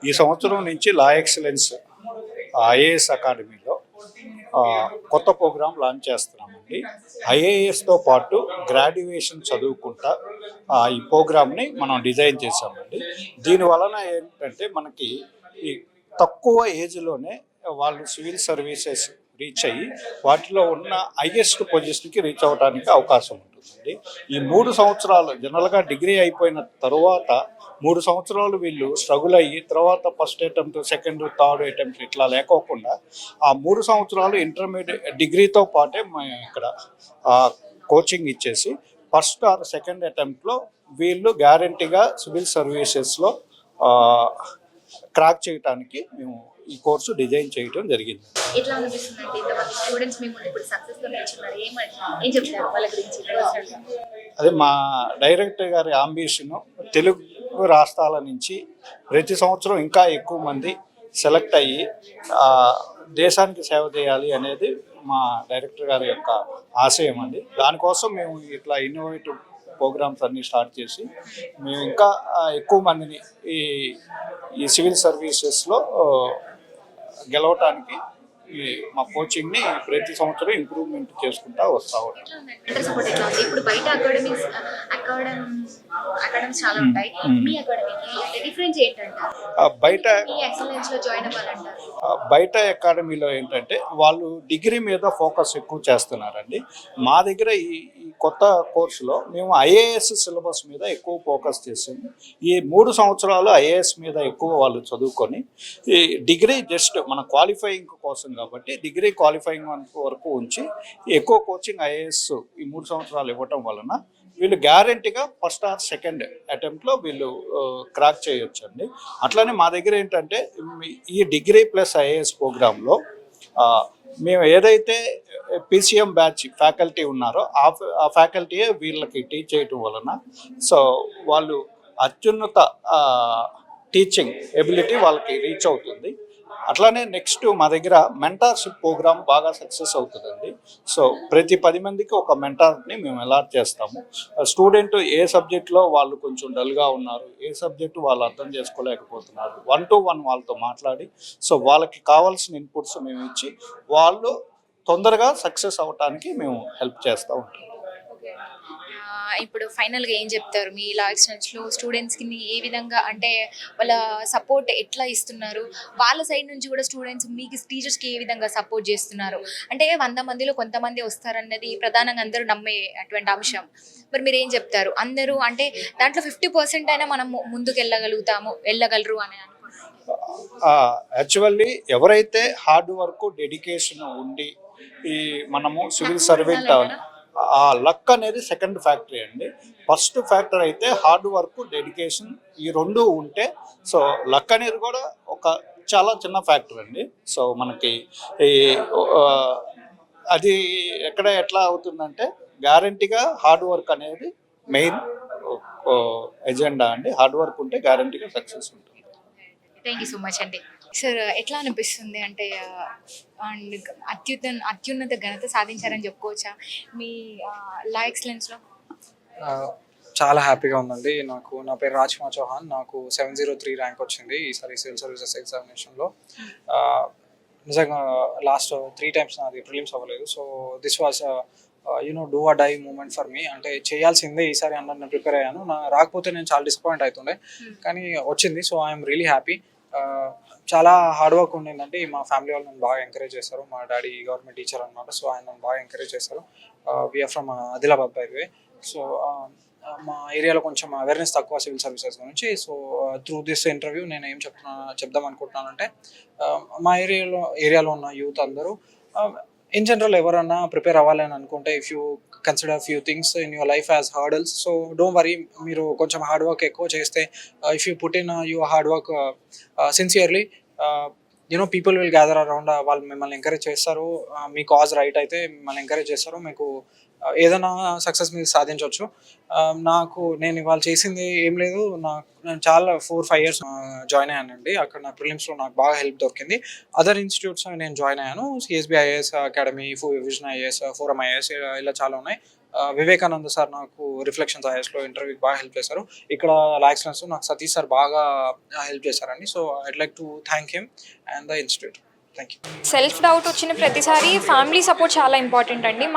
ఈ సంవత్సరం నుంచి లా ఎక్సలెన్స్ ఐఏఎస్ అకాడమీలో కొత్త ప్రోగ్రాం లాంచ్ చేస్తున్నామండి. ఐఏఎస్తో పాటు గ్రాడ్యుయేషన్ చదువుకుంటా ఈ ప్రోగ్రామ్ని మనం డిజైన్ చేసామండి. దీనివలన ఏంటంటే మనకి ఈ తక్కువ ఏజ్లోనే వాళ్ళు సివిల్ సర్వీసెస్ రీచ్ అయ్యి వాటిలో ఉన్న హైయెస్ట్ పొజిషన్కి రీచ్ అవ్వడానికి అవకాశం ఉంటుందండి. ఈ 3 సంవత్సరాలు జనరల్గా డిగ్రీ అయిపోయిన తర్వాత 3 సంవత్సరాలు వీళ్ళు స్ట్రగుల్ అయ్యి తర్వాత first attempt, second, third attempt ఇట్లా లేకోకుండా ఆ 3 సంవత్సరాలు ఇంటర్మీడియట్ డిగ్రీతో పాటే మేము ఇక్కడ కోచింగ్ ఇచ్చేసి ఫస్ట్ ఆర్ సెకండ్ అటెంప్ట్లో వీళ్ళు గ్యారంటీగా సివిల్ సర్వీసెస్లో క్రాక్ చేయడానికి మేము ఈ కోర్సు డిజైన్ చేయడం జరిగింది. ఎట్లా అనిపిస్తుంది అంటే ఇంతమంది స్టూడెంట్స్ మేము ఇప్పుడు సక్సెస్ఫుల్ నిల్చున్నారు, ఏం చెప్తారు వాళ్ళ గురించి? అదే మా డైరెక్టర్ గారి అంబిషన్ తెలుగు రాష్ట్రాల నుంచి ప్రతి సంవత్సరం ఇంకా ఎక్కువ మంది సెలెక్ట్ అయ్యి దేశానికి సేవ చేయాలి అనేది మా డైరెక్టర్ గారి యొక్క ఆశయం అండి. దానికోసం మేము ఇట్లా ఇన్నోవేటివ్ ప్రోగ్రామ్స్ అన్నీ స్టార్ట్ చేసి మేము ఇంకా ఎక్కువ మందిని ఈ సివిల్ సర్వీసెస్లో గెలవటానికి మా కోచింగ్ని ప్రతి సంవత్సరం ఇంప్రూవ్మెంట్ చేసుకుంటా వస్తూ ఉంటాం. ఇప్పుడు బయట అకాడమీస్ చాలా ఉంటాయి, మీ అకాడమీకి డిఫరెన్స్ ఏంటంటారు? బయట అకాడమీలో ఏంటంటే వాళ్ళు డిగ్రీ మీద ఫోకస్ ఎక్కువ చేస్తున్నారండి. మా దగ్గర ఈ కొత్త కోర్సులో మేము ఐఏఎస్ సిలబస్ మీద ఎక్కువ ఫోకస్ చేసాము. ఈ 3 సంవత్సరాలు ఐఏఎస్ మీద ఎక్కువ వాళ్ళు చదువుకొని ఈ డిగ్రీ జస్ట్ మన క్వాలిఫైయింగ్ కోసం కాబట్టి డిగ్రీ క్వాలిఫైయింగ్ వరకు ఉంచి ఎక్కువ కోచింగ్ ఐఏఎస్ ఈ 3 సంవత్సరాలు ఇవ్వటం వలన వీళ్ళు గ్యారంటీగా ఫస్ట్ ఆర్ సెకండ్ అటెంప్ట్లో వీళ్ళు క్రాక్ చేయొచ్చండి. అట్లనే మా దగ్గర ఏంటంటే ఈ డిగ్రీ ప్లస్ ఐఏఎస్ ప్రోగ్రాంలో మేము ఏదైతే పీసీఎం బ్యాచ్ ఫ్యాకల్టీ ఉన్నారో ఆ ఫ్యాకల్టీయే వీళ్ళకి టీచ్ చేయటం వలన సో వాళ్ళు అత్యున్నత టీచింగ్ ఎబిలిటీ వాళ్ళకి రీచ్ అవుతుంది. అట్లానే నెక్స్ట్ మా దగ్గర మెంటార్షిప్ ప్రోగ్రామ్ బాగా సక్సెస్ అవుతుందండి. సో ప్రతి 10 మందికి ఒక మెంటార్ని మేము అలాట్ చేస్తాము. స్టూడెంట్ ఏ సబ్జెక్ట్లో వాళ్ళు కొంచెం డల్గా ఉన్నారు, ఏ సబ్జెక్టు వాళ్ళు అర్థం చేసుకోలేకపోతున్నారు, 1-to-1 వాళ్ళతో మాట్లాడి సో వాళ్ళకి కావాల్సిన ఇన్పుట్స్ మేము ఇచ్చి వాళ్ళు తొందరగా సక్సెస్ అవ్వటానికి మేము హెల్ప్ చేస్తూ ఉంటాం. ఇప్పుడు ఫైనల్గా ఏం చెప్తారు? మీ లా ఎక్స్టెన్షన్లో స్టూడెంట్స్కి ఏ విధంగా అంటే వాళ్ళ సపోర్ట్ ఎట్లా ఇస్తున్నారు? వాళ్ళ సైడ్ నుంచి కూడా స్టూడెంట్స్ మీకు టీచర్స్కి ఏ విధంగా సపోర్ట్ చేస్తున్నారు? అంటే 100 మందిలో కొంతమంది వస్తారన్నది ప్రధానంగా అందరూ నమ్మే అటువంటి అంశం. మరి మీరు ఏం చెప్తారు? అందరూ అంటే దాంట్లో 50% అయినా మనం ముందుకు వెళ్ళగలరు అని అనుకుంటున్నాను. యాక్చువల్లీ ఎవరైతే హార్డ్ వర్క్ డెడికేషన్ ఉండి ఈ మనము సివిల్ సర్వెంట్ ఆ లక్ అనేది సెకండ్ ఫ్యాక్టరీ అండి. ఫస్ట్ ఫ్యాక్టర్ అయితే హార్డ్ వర్క్ డెడికేషన్, ఈ రెండు ఉంటే సో లక్ అనేది కూడా ఒక చాలా చిన్న ఫ్యాక్టర్ అండి. సో మనకి ఈ అది ఎట్లా అవుతుందంటే గ్యారంటీగా హార్డ్ వర్క్ అనేది మెయిన్ ఎజెండా అండి. హార్డ్ వర్క్ ఉంటే గ్యారంటీగా సక్సెస్ ఉంటుంది. థ్యాంక్ యూ సో మచ్ అండి. సార్ ఎట్లా అనిపిస్తుంది అంటే అండ్ అత్యున్నత ఘనత సాధించారని చెప్పుకోవచ్చా మీ లా ఎక్సలెన్స్లో? చాలా హ్యాపీగా ఉందండి. నా పేరు రాజ్ కుమార్ చౌహాన్. నాకు 703 ర్యాంక్ వచ్చింది ఈసారి సివిల్ సర్వీసెస్ ఎగ్జామినేషన్లో. నిజంగా లాస్ట్ 3 times నాది ప్రిలిమ్స్ అవ్వలేదు. So this was do or die moment for me. అంటే చేయాల్సిందే ఈసారి అన్న నేను ప్రిపేర్ అయ్యాను. రాకపోతే నేను చాలా డిసప్పాయింట్ అవుతుండే, కానీ వచ్చింది. So I'm really happy. చాలా హార్డ్ వర్క్ ఉండిందండి. మా ఫ్యామిలీ వాళ్ళు నన్ను బాగా ఎంకరేజ్ చేస్తారు. మా డాడీ గవర్నమెంట్ టీచర్ అనమాట. సో ఆయన నన్ను బాగా ఎంకరేజ్ చేస్తారు. We are from Adilabad by the way. So మా ఏరియాలో కొంచెం అవేర్నెస్ తక్కువ సివిల్ సర్వీసెస్ గురించి. సో త్రూ దిస్ ఇంటర్వ్యూ నేను ఏం చెప్దాం అనుకుంటున్నానంటే మా ఏరియాలో ఉన్న యూత్ అందరూ ఇన్ జనరల్ ఎవరన్నా ప్రిపేర్ అవ్వాలని అనుకుంటే if you consider few things in your life as hurdles, so don't worry. మీరు కొంచెం హార్డ్ వర్క్ ఎక్కువ చేస్తే if you put in your hard work sincerely, people will gather around. వాళ్ళు మిమ్మల్ని ఎంకరేజ్ చేస్తారు. మీ కాజ్ రైట్ అయితే మిమ్మల్ని ఎంకరేజ్ చేస్తారు. మీకు ఏదైనా సక్సెస్ మీరు సాధించవచ్చు. నేను ఇవాళ చేసింది ఏం లేదు. నేను చాలా 4-5 years జాయిన్ అయ్యానండి. అక్కడ నా ప్రిలిమ్స్లో నాకు బాగా హెల్ప్ దొరికింది. అదర్ ఇన్స్టిట్యూట్స్ నేను జాయిన్ అయ్యాను. CSB IAS Academy, Vision IAS, Forum IAS, ఇలా చాలా ఉన్నాయి. వివేకానంద సార్ నాకు రిఫ్లెక్షన్స్ ఐఏఎస్లో ఇంటర్వ్యూకి బాగా హెల్ప్ చేశారు. ఇక్కడ లా ఎక్సలెన్స్ నాకు సతీష్ సార్ బాగా హెల్ప్ చేశారండి. So I'd like to thank him and the institute. Thank you. Self doubt వచ్చిన ప్రతిసారి ఫ్యామిలీ సపోర్ట్ చాలా ఇంపార్టెంట్ అండి.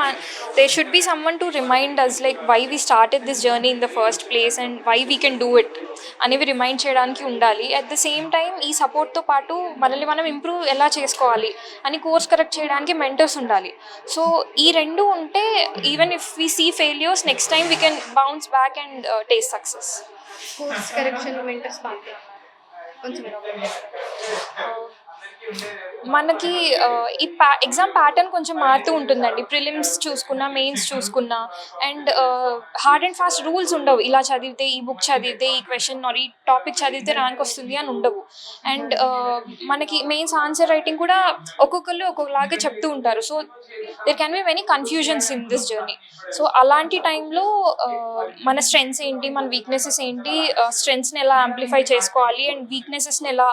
There should be someone to remind us like why we started this journey in the first place and why we can do it అనేవి remind చేయడానికి ఉండాలి. At the same time ఈ సపోర్ట్తో పాటు మనల్ని మనం ఇంప్రూవ్ ఎలా చేసుకోవాలి అని కోర్స్ కరెక్ట్ చేయడానికి మెంటర్స్ ఉండాలి. సో ఈ రెండు ఉంటే even if we see failures next time we can bounce back and taste success. Course correction mentors కొంచెం మనకి ఈ ఎగ్జామ్ ప్యాటర్న్ కొంచెం మారుతూ ఉంటుందండి. ప్రిలిమ్స్ చూసుకున్నా, మెయిన్స్ చూసుకున్నా, and hard and fast rules ఉండవు. ఇలా చదివితే, ఈ బుక్ చదివితే, ఈ క్వశ్చన్ ఈ టాపిక్ చదివితే ర్యాంక్ వస్తుంది అని ఉండవు. అండ్ మనకి మెయిన్స్ ఆన్సర్ రైటింగ్ కూడా ఒక్కొక్కళ్ళు ఒక్కొక్కలాగా చెప్తూ ఉంటారు. So there can be many confusions in this journey. So అలాంటి టైంలో మన స్ట్రెంగ్స్ ఏంటి, మన వీక్నెసెస్ ఏంటి, స్ట్రెంగ్స్ని ఎలా యాంప్లిఫై చేసుకోవాలి అండ్ వీక్నెసెస్ని ఎలా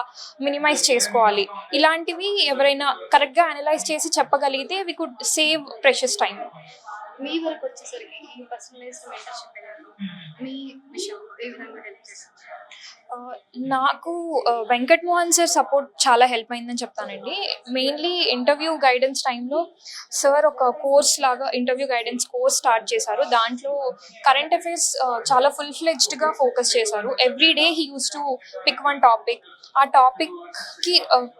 మినిమైజ్ చేసుకోవాలి, ఇలాంటివి ఎవరైనా కరెక్ట్గా అనలైజ్ చేసి చెప్పగలిగితే we could save precious time. మీ వరకు వచ్చేసరికి ఈ పర్సనలైజ్డ్ మెంటర్షిప్ మీ విషయం ఏ విధంగా హెల్ప్ చేస్తుంది? నాకు వెంకట్ మోహన్ సార్ సపోర్ట్ చాలా హెల్ప్ అయిందని చెప్తానండి. మెయిన్లీ ఇంటర్వ్యూ గైడెన్స్ టైంలో సార్ ఒక కోర్స్ లాగా ఇంటర్వ్యూ గైడెన్స్ కోర్స్ స్టార్ట్ చేశారు. దాంట్లో కరెంట్ అఫైర్స్ చాలా ఫుల్ ఫ్లెడ్జ్డ్గా ఫోకస్ చేశారు. Every day he use to pick one topic. ఆ టాపిక్కి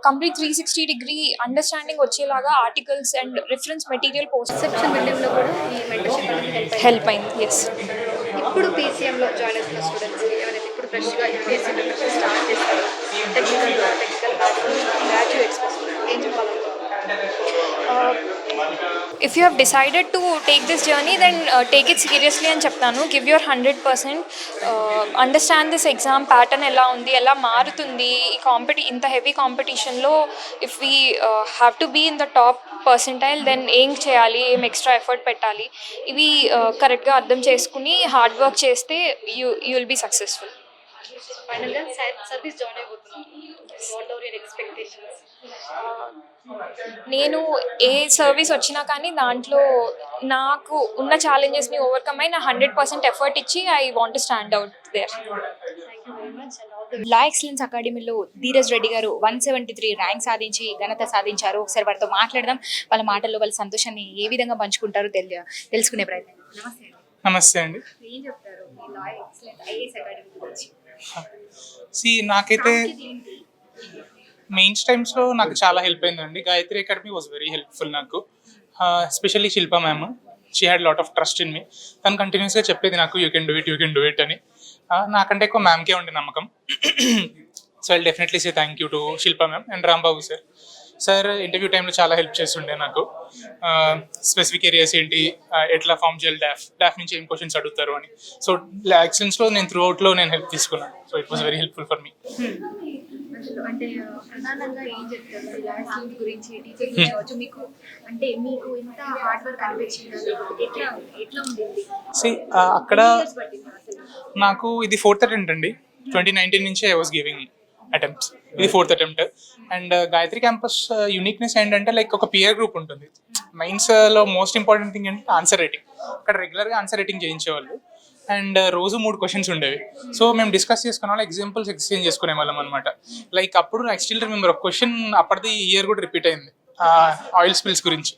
కంప్లీట్ 360-degree అండర్స్టాండింగ్ వచ్చేలాగా articles and reference material perception బిల్డింగ్లో కూడా ఈ మెంటర్షిప్ అనేది హెల్ప్ అయింది. ఎస్. ఇప్పుడు పీసీఎంలో జాయిన్ అవుతున్న స్టూడెంట్స్కి ఎవరైతే ఇప్పుడు ఫ్రెష్గా యూపీఎస్సీ ప్రిపరేషన్ స్టార్ట్ చేస్తారు, టెక్నికల్ గ్రాడ్యుయేట్స్ ఏం చెప్పాలనుకుంటున్నారు? if you have decided to take this journey, then take it seriously అని చెప్తాను. Give your 100%. Understand this exam pattern ఎలా ఉంది, ఎలా మారుతుంది ఈ ఇంత హెవీ కాంపిటీషన్లో. If we have to be in the top percentile, then ఏం చేయాలి, ఏం ఎక్స్ట్రా ఎఫర్ట్ పెట్టాలి, ఇవి కరెక్ట్గా అర్థం చేసుకుని హార్డ్ వర్క్ చేస్తే యూ విల్ బీ సక్సెస్ఫుల్. ఫైనల్గా సర్వీస్ జాయిన్ అయిపోతున్నాం. What are your expectations? నేను ఏ సర్వీస్ వచ్చినా కానీ దాంట్లో నాకు ఉన్న ఛాలెంజెస్ని ఓవర్కమ్ అయి నా 100% ఎఫర్ట్ ఇచ్చి I want to stand out there. La Excellence అకాడమీలో ధీరజ్ రెడ్డి గారు 173 ర్యాంక్ సాధించి ఘనత సాధించారు. ఒకసారి వారితో మాట్లాడదాం. వాళ్ళ మాటల్లో వాళ్ళ సంతోషాన్ని ఏ విధంగా పంచుకుంటారో తెలుసుకునే ప్రయత్నం. నమస్తే అండి. నమస్తే అండి. ఏం చెప్తారు మీ లా ఎక్సలెన్స్ ఐఏఎస్ అకాడమీ గురించి? నాకైతే మెయిన్స్ టైమ్స్లో నాకు చాలా హెల్ప్ అయిందండి. Gayatri academy was very helpful నాకు. Especially Shilpa ma'am, she had lot of trust in me. తను కంటిన్యూస్గా చెప్పేది నాకు యూ కెన్ డూ ఇట్ అని. నాకంటే ఎక్కువ మ్యామ్కే ఉండే నమ్మకం. So I definitely say thank you to Shilpa ma'am and Rambabu sir interview టైంలో చాలా హెల్ప్ చేస్తుండే నాకు. స్పెసిఫిక్ ఏరియాస్ ఏంటి, ఎట్లా ఫామ్ చేయాలి, డాఫ్ నుంచి ఏం క్వశ్చన్స్ అడుగుతారు అని. సో యాక్సిడెంట్స్లో నేను త్రూ అవుట్లో నేను హెల్ప్ తీసుకున్నాను. So it was very helpful for me. అంటే ప్రధానంగా ఏం చెప్తారు లా ఎక్సలెన్స్ గురించి, టీచర్ గురించి కావచ్చు, మీకు అంటే మీకు ఎంత హార్డ్ వర్క్ అనిపించింది, ఎట్లా ఉండేది? అక్కడ నాకు ఇది 4th అటెంప్ట్ అండి. 2019 నుంచి ఐ వాస్ గివింగ్ అటెంప్ట్స్. ఇది 4th attempt. And Gayatri campus uniqueness ఏంటంటే లైక్ ఒక పియర్ గ్రూప్ ఉంటుంది. మెయిన్స్లో మోస్ట్ ఇంపార్టెంట్ థింగ్ ఏంటంటే ఆన్సర్ రైటింగ్. అక్కడ రెగ్యులర్గా ఆన్సర్ రైటింగ్ చేయించేవాళ్ళు. అండ్ రోజు 3 క్వశ్చన్స్ ఉండేవి. సో మేము డిస్కస్ చేసుకునే వాళ్ళు ఎగ్జాంపుల్స్ ఎక్స్చేంజ్ చేసుకునే వాళ్ళం అనమాట. లైక్ అప్పుడు నాకు స్టిల్ రిమెంబర్ ఒక క్వశ్చన్ అప్పటిది ఇయర్ కూడా రిపీట్ అయింది, ఆయిల్ స్పిల్స్ గురించి.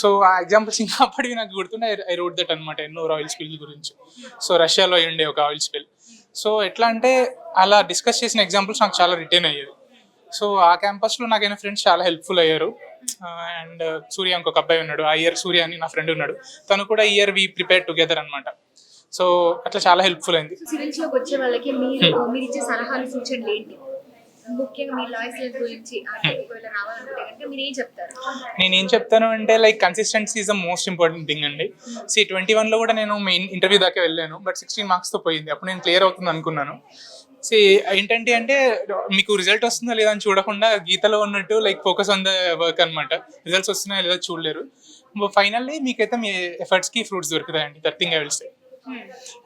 సో ఆ ఎగ్జాంపుల్స్ ఇంకా అప్పటివి నాకు గుర్తుండే. ఐ రోట్ దట్ అనమాట, ఎన్నో ఆయిల్ స్పిల్ గురించి. సో రష్యాలో అయ్యిండే ఒక ఆయిల్ స్పిల్. సో ఎట్లా అంటే అలా డిస్కస్ చేసిన ఎగ్జాంపుల్స్ నాకు చాలా రిటైన్ అయ్యేది. సో ఆ క్యాంపస్లో నాకైనా ఫ్రెండ్స్ చాలా హెల్ప్ఫుల్ అయ్యారు. అండ్ సూర్య ఇంకొక అబ్బాయి ఉన్నాడు, ఆ ఇయర్ సూర్య అని నా ఫ్రెండ్ ఉన్నాడు. తను కూడా ఇయర్ వి ప్రిపేర్ టుగెదర్ అనమాట. సో అట్లా చాలా హెల్ప్ఫుల్ అయింది. సివిల్స్ లోకి వచ్చే వాళ్ళకి మీరు ఇచ్చే సలహాలు సూచనలు ఏంటి? ముఖ్యంగా మీ లా ఎక్సలెన్స్ గురించి ఒకవేళ రావాలనుకుంటే కనుక మీరు ఏం చెప్తారు? నేనేం చెప్తాను అంటే like consistency is the most important thing అండి. 21లో కూడా నేను మెయిన్ ఇంటర్వ్యూ దాకా వెళ్ళాను, బట్ 16 మార్క్స్తో పోయింది. అప్పుడు నేను క్లియర్ అవుతుంది అనుకున్నాను. ఏంటంటే అంటే మీకు రిజల్ట్ వస్తుందా లేదా అని చూడకుండా గీతలో ఉన్నట్టు like focus on the work అనమాట. రిజల్ట్స్ వస్తున్నాయా లేదా చూడలేరు. ఫైనల్లీ మీకైతే మీ ఎఫర్ట్స్కి ఫ్రూట్స్ దొరుకుతాయండి. That thing I will say.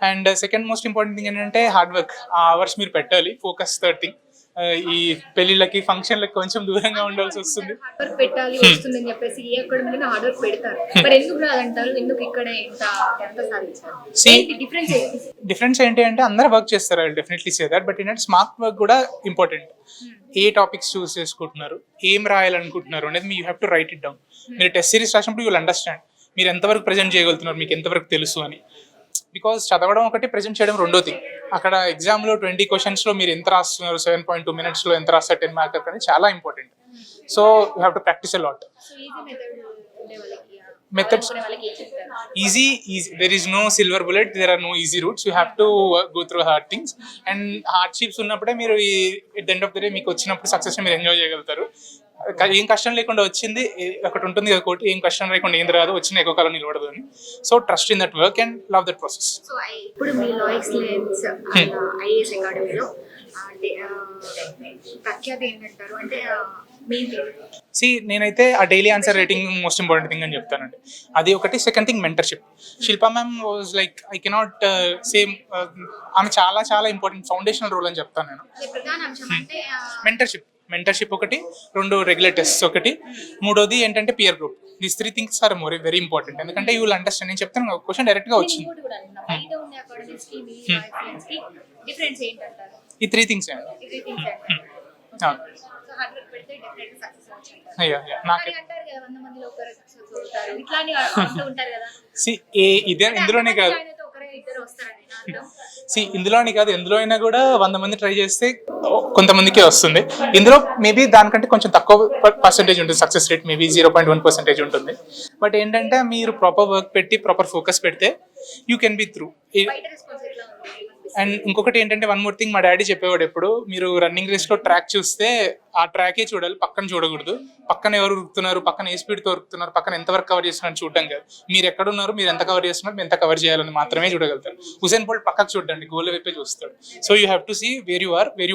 And second most important thing ఏంటంటే హార్డ్ వర్క్. ఆ అవర్స్ మీరు పెట్టాలి. Focus third thing. ఈ పెళ్లిళ్ళకి ఫంక్షన్లకి కొంచెం దూరంగా ఉండాల్సి వస్తుంది. హార్డ్ వర్క్ పెట్టాలి వస్తుందని చెప్పేసి ఏ అకాడమీలో హార్డ్ వర్క్ పెడతారు. మరి ఎందుకు రాదంటారు? ఎందుకు ఇక్కడ ఎంత సాధించారు? డిఫరెన్స్ ఏంటి అంటే అందరూ వర్క్ చేస్తారు. I will definitely say that. But ఏంటంటే స్మార్ట్ వర్క్ కూడా ఇంపార్టెంట్. ఏ టాపిక్స్ చూస్ చేసుకుంటున్నారు, ఏం రాయాలనుకుంటున్నారు అనేది మీ you have to write it down. మీరు టెస్ట్ సిరీస్ రాసినప్పుడు యూ విల్ అండర్స్టాండ్ మీరు ఎంతవరకు ప్రజెంట్ చేయగలుగుతున్నారు, మీకు ఎంతవరకు తెలుసు అని. బికాజ్ చదవడం ఒకటి, ప్రజెంట్ చేయడం రెండో థింగ్. అక్కడ ఎగ్జామ్లో 20 క్వశ్చన్స్లో మీరు ఎంత రాస్తున్నారు, 7.2 minutesలో ఎంత రాస్తారు 10 మార్క్ అని చాలా important. So you have to practise a lot. Methods easy. There is no silver bullet, there are no easy routes. You have to go through hard things. And hardships ఉన్నప్పుడే మీరు at the end of the day మీకు వచ్చినప్పుడు సక్సెస్ని మీరు enjoy చేయగలుగుతారు. ఏం కష్టం లేకుండా వచ్చింది ఒకటి ఉంటుంది కదా కోటి, ఏం కష్టం లేకుండా ఏం రాదు, వచ్చిన ఎక్కువ కాలం నిలబడదు అని. So trust in that work and love that process. So ఇప్పుడు మీ లా ఎక్సలెన్స్ ఐఏఎస్ అకాడమీలో అంటే ప్రఖ్యాతి ఏంటంటారు? అంటే నేనైతే ఆ daily answer writing most important thing అని చెప్తానండి. అది ఒకటి. Second thing mentorship. Shilpa ma'am was like I cannot same, ఆమె చాలా చాలా ఇంపార్టెంట్ ఫౌండేషనల్ రోల్ అని చెప్తాను నేను. మెంటర్షిప్ ఒకటి, 2 రెగ్యులర్ టెస్ట్స్ ఒకటి, 3వది ఏంటంటే peer group. These 3 things are very important. ఎందుకంటే యూ విల్ అండర్స్టాండ్. నేను చెప్తాను క్వశ్చన్ డైరెక్ట్ గా వచ్చింది. ఈ 3 థింగ్స్ అండి. ఇందులోనే కాదు, ఇందులోనే కాదు, ఎందులో అయినా కూడా 100 మంది ట్రై చేస్తే కొంతమందికే వస్తుంది. ఇందులో మేబీ దానికంటే కొంచెం తక్కువ పర్సెంటేజ్ ఉంటుంది సక్సెస్ రేట్, మేబీ 0.1% ఉంటుంది. బట్ ఏంటంటే మీరు ప్రాపర్ వర్క్ పెట్టి ప్రాపర్ ఫోకస్ పెడితే you can be through. And ఇంకొకటి ఏంటంటే వన్ మోర్ థింగ్, మా డాడీ చెప్పేవాడు ఎప్పుడు, మీరు రన్నింగ్ రేస్ లో ట్రాక్ చూస్తే ఆ ట్రాకే చూడాలి, పక్కన చూడకూడదు. పక్కన ఎవరు ఉరుకుతున్నారు, పక్కన ఏ స్పీడ్ తో ఉరుకుతున్నారు, పక్కన ఎంత వరకు కవర్ చేస్తున్నారు చూడడం కాదు, మీరు ఎక్కడ ఉన్నారు, మీరు ఎంత కవర్ చేస్తున్నారు, మీరు ఎంత కవర్ చేయాలని మాత్రమే చూడగలుగుతారు. హుసేన్ బోల్ట్ పక్కకు చూడండి, గోల్ వైపే చూస్తాడు. So you have to see where you are, wear